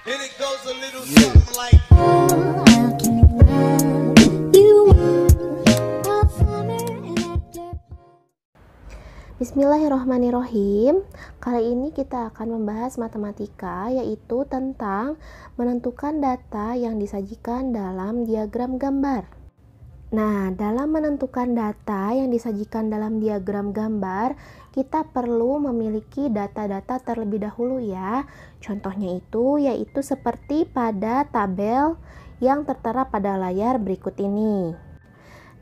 And it goes a little something like Bismillahirrohmanirrohim. Kali ini kita akan membahas matematika, yaitu tentang menentukan data yang disajikan dalam diagram gambar. Nah, dalam menentukan data yang disajikan dalam diagram gambar, kita perlu memiliki data-data terlebih dahulu ya. Contohnya yaitu seperti pada tabel yang tertera pada layar berikut ini.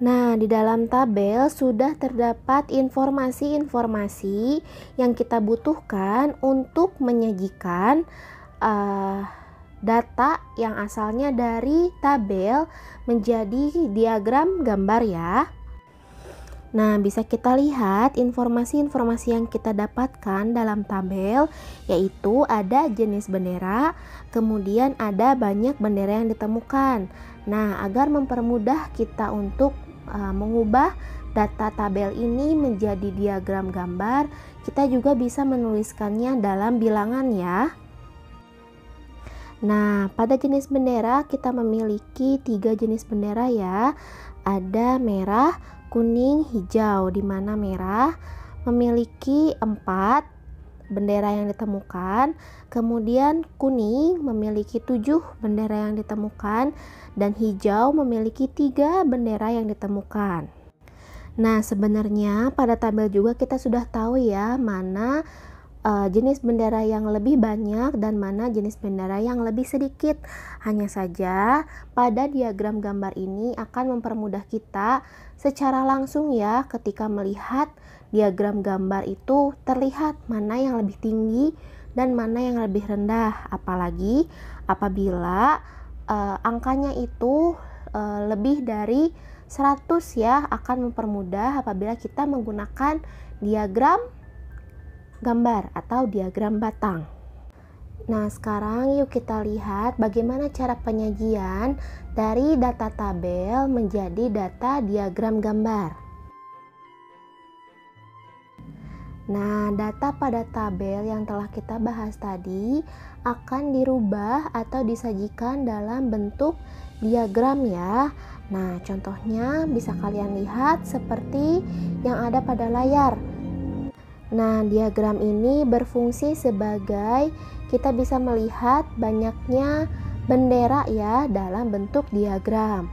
Nah, di dalam tabel sudah terdapat informasi-informasi yang kita butuhkan untuk menyajikan data yang asalnya dari tabel menjadi diagram gambar ya. Nah, bisa kita lihat informasi-informasi yang kita dapatkan dalam tabel, yaitu ada jenis bendera, kemudian ada banyak bendera yang ditemukan. Nah, agar mempermudah kita untuk mengubah data tabel ini menjadi diagram gambar, kita juga bisa menuliskannya dalam bilangan ya. Nah, pada jenis bendera kita memiliki 3 jenis bendera ya. Ada merah, kuning, hijau, di mana merah memiliki 4 bendera yang ditemukan, kemudian kuning memiliki 7 bendera yang ditemukan, dan hijau memiliki 3 bendera yang ditemukan. Nah, sebenarnya pada tabel juga kita sudah tahu ya mana jenis bendera yang lebih banyak dan mana jenis bendera yang lebih sedikit. Hanya saja pada diagram gambar ini akan mempermudah kita secara langsung ya, ketika melihat diagram gambar itu terlihat mana yang lebih tinggi dan mana yang lebih rendah, apalagi apabila angkanya itu lebih dari 100 ya, akan mempermudah apabila kita menggunakan diagram gambar atau diagram batang. Nah, sekarang yuk kita lihat bagaimana cara penyajian dari data tabel menjadi data diagram gambar. Nah, data pada tabel yang telah kita bahas tadi akan dirubah atau disajikan dalam bentuk diagram ya. Nah, contohnya bisa kalian lihat seperti yang ada pada layar. Nah, diagram ini berfungsi sebagai kita bisa melihat banyaknya bendera ya dalam bentuk diagram.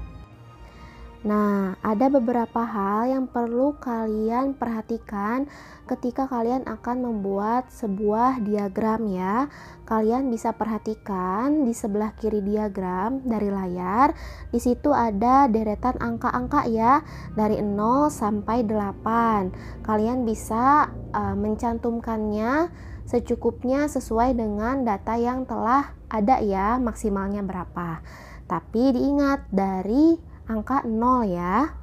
Nah, ada beberapa hal yang perlu kalian perhatikan ketika kalian akan membuat sebuah diagram ya. Kalian bisa perhatikan di sebelah kiri diagram dari layar, di situ ada deretan angka-angka ya, dari 0 sampai 8. Kalian bisa mencantumkannya secukupnya sesuai dengan data yang telah ada ya, maksimalnya berapa. Tapi diingat dari angka 0 ya.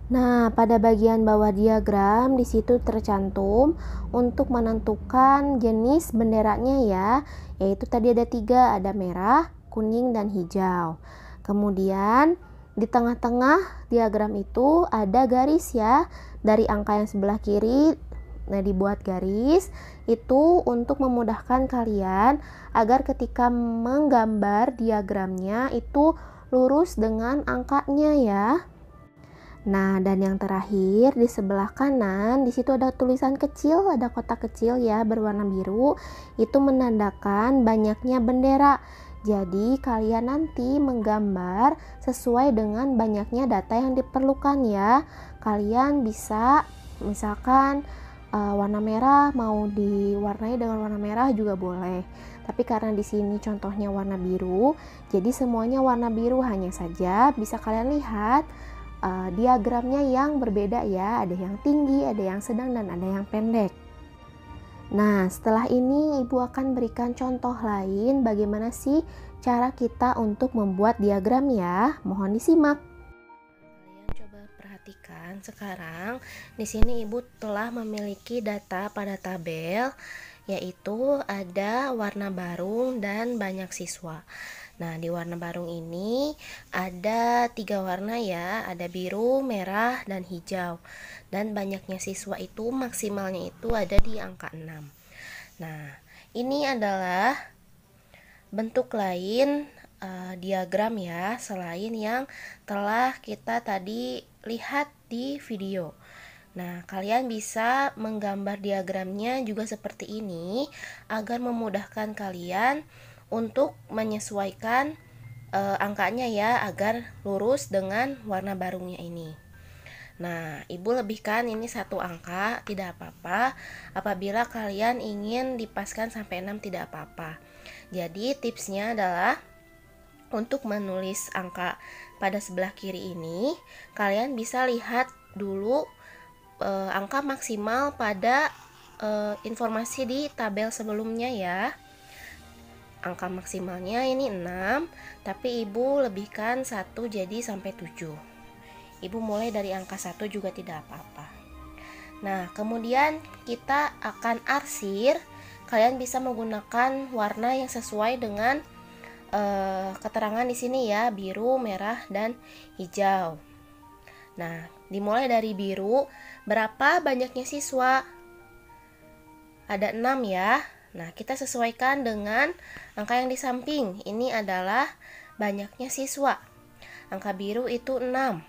Nah, pada bagian bawah diagram di situ tercantum untuk menentukan jenis benderanya ya, yaitu tadi ada 3, ada merah, kuning, dan hijau. Kemudian di tengah-tengah diagram itu ada garis ya, dari angka yang sebelah kiri. Nah, dibuat garis itu untuk memudahkan kalian agar ketika menggambar diagramnya itu lurus dengan angkanya ya. Nah, dan yang terakhir di sebelah kanan di situ ada tulisan kecil, ada kotak kecil ya berwarna biru, itu menandakan banyaknya bendera. Jadi kalian nanti menggambar sesuai dengan banyaknya data yang diperlukan ya. Kalian bisa misalkan warna merah mau diwarnai dengan warna merah juga boleh. Tapi karena di sini contohnya warna biru, jadi semuanya warna biru, hanya saja bisa kalian lihat diagramnya yang berbeda ya. Ada yang tinggi, ada yang sedang, dan ada yang pendek. Nah, setelah ini Ibu akan berikan contoh lain bagaimana sih cara kita untuk membuat diagram ya. Mohon disimak. Perhatikan sekarang di sini Ibu telah memiliki data pada tabel, yaitu ada warna barung dan banyak siswa. Nah, di warna barung ini ada 3 warna ya, ada biru, merah, dan hijau. Dan banyaknya siswa itu maksimalnya itu ada di angka 6. Nah, ini adalah bentuk lain diagram ya, selain yang telah kita tadi lihat di video. Nah, kalian bisa menggambar diagramnya juga seperti ini agar memudahkan kalian untuk menyesuaikan angkanya ya, agar lurus dengan warna barungnya ini. Nah, ibu lebihkan ini satu angka, tidak apa-apa. Apabila kalian ingin dipaskan sampai 6 tidak apa-apa. Jadi tipsnya adalah untuk menulis angka pada sebelah kiri ini, kalian bisa lihat dulu angka maksimal pada informasi di tabel sebelumnya ya. Angka maksimalnya ini 6, tapi ibu lebihkan 1 jadi sampai 7. Ibu mulai dari angka 1 juga tidak apa-apa. Nah, kemudian kita akan arsir. Kalian bisa menggunakan warna yang sesuai dengan keterangan di sini ya, biru, merah, dan hijau. Nah, dimulai dari biru. Berapa banyaknya siswa? Ada 6 ya. Nah, kita sesuaikan dengan angka yang di samping. Ini adalah banyaknya siswa. Angka biru itu 6.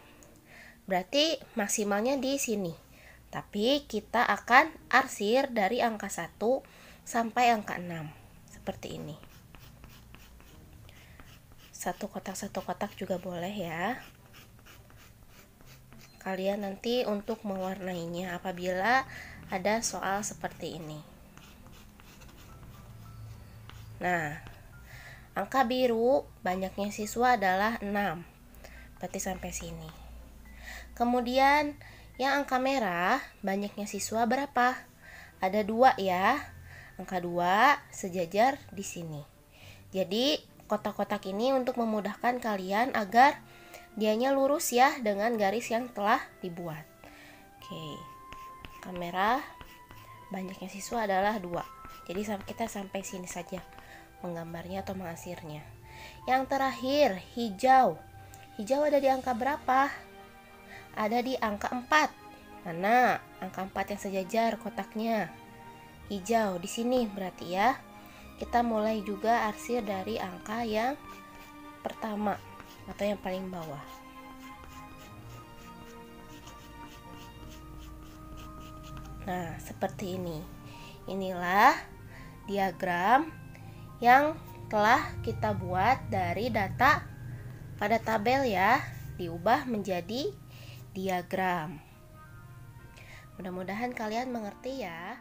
Berarti maksimalnya di sini. Tapi kita akan arsir dari angka 1 sampai angka 6. Seperti ini. Satu kotak juga boleh ya. Kalian nanti untuk mewarnainya apabila ada soal seperti ini. Nah, angka biru banyaknya siswa adalah 6. Berarti sampai sini. Kemudian yang angka merah banyaknya siswa berapa? Ada 2 ya. Angka 2 sejajar di sini. Jadi kotak-kotak ini untuk memudahkan kalian agar dianya lurus ya dengan garis yang telah dibuat. Oke. Angka merah banyaknya siswa adalah 2. Jadi kita sampai sini saja menggambarnya atau mengasirnya. Yang terakhir, hijau. Hijau ada di angka berapa? Ada di angka 4. Mana angka 4 yang sejajar kotaknya? Hijau di sini berarti ya. Kita mulai juga arsir dari angka yang pertama atau yang paling bawah. Nah, seperti ini. Inilah diagram yang telah kita buat dari data pada tabel ya, diubah menjadi diagram. Mudah-mudahan kalian mengerti ya.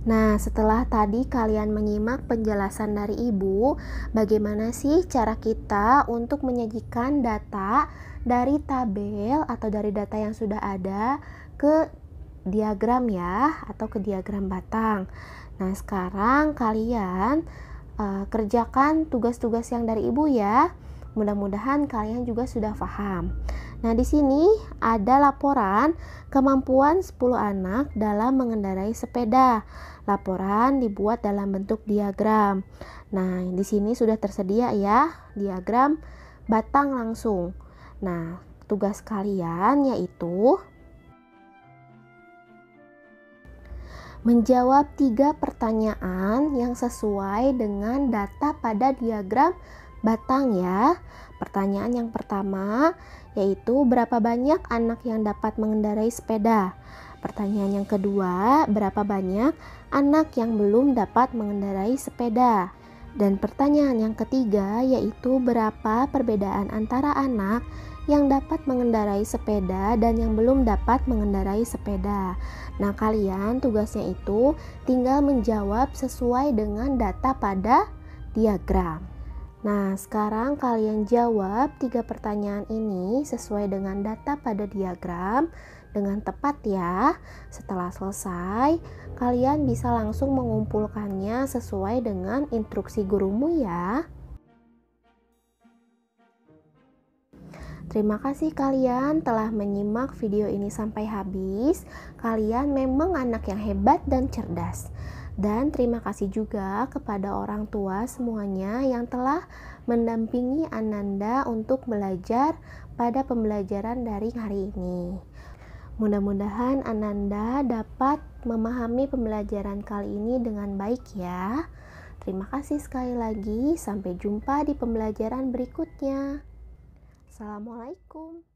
Nah, setelah tadi kalian menyimak penjelasan dari ibu, bagaimana sih cara kita untuk menyajikan data dari tabel atau dari data yang sudah ada ke diagram ya, atau ke diagram batang. Nah, sekarang kalian kerjakan tugas-tugas yang dari ibu ya. Mudah-mudahan kalian juga sudah paham. Nah, di sini ada laporan kemampuan 10 anak dalam mengendarai sepeda. Laporan dibuat dalam bentuk diagram. Nah, di sini sudah tersedia ya diagram batang langsung. Nah, tugas kalian yaitu menjawab 3 pertanyaan yang sesuai dengan data pada diagram batang ya. Pertanyaan yang pertama yaitu berapa banyak anak yang dapat mengendarai sepeda? Pertanyaan yang kedua, berapa banyak anak yang belum dapat mengendarai sepeda? Dan pertanyaan yang ketiga yaitu berapa perbedaan antara anak yang dapat mengendarai sepeda dan yang belum dapat mengendarai sepeda. Nah, kalian tugasnya itu tinggal menjawab sesuai dengan data pada diagram. Nah, sekarang kalian jawab 3 pertanyaan ini sesuai dengan data pada diagram dengan tepat ya. Setelah selesai, kalian bisa langsung mengumpulkannya sesuai dengan instruksi gurumu ya. Terima kasih kalian telah menyimak video ini sampai habis. Kalian memang anak yang hebat dan cerdas. Dan terima kasih juga kepada orang tua semuanya yang telah mendampingi Ananda untuk belajar pada pembelajaran daring hari ini. Mudah-mudahan Ananda dapat memahami pembelajaran kali ini dengan baik ya. Terima kasih sekali lagi, sampai jumpa di pembelajaran berikutnya. Assalamualaikum.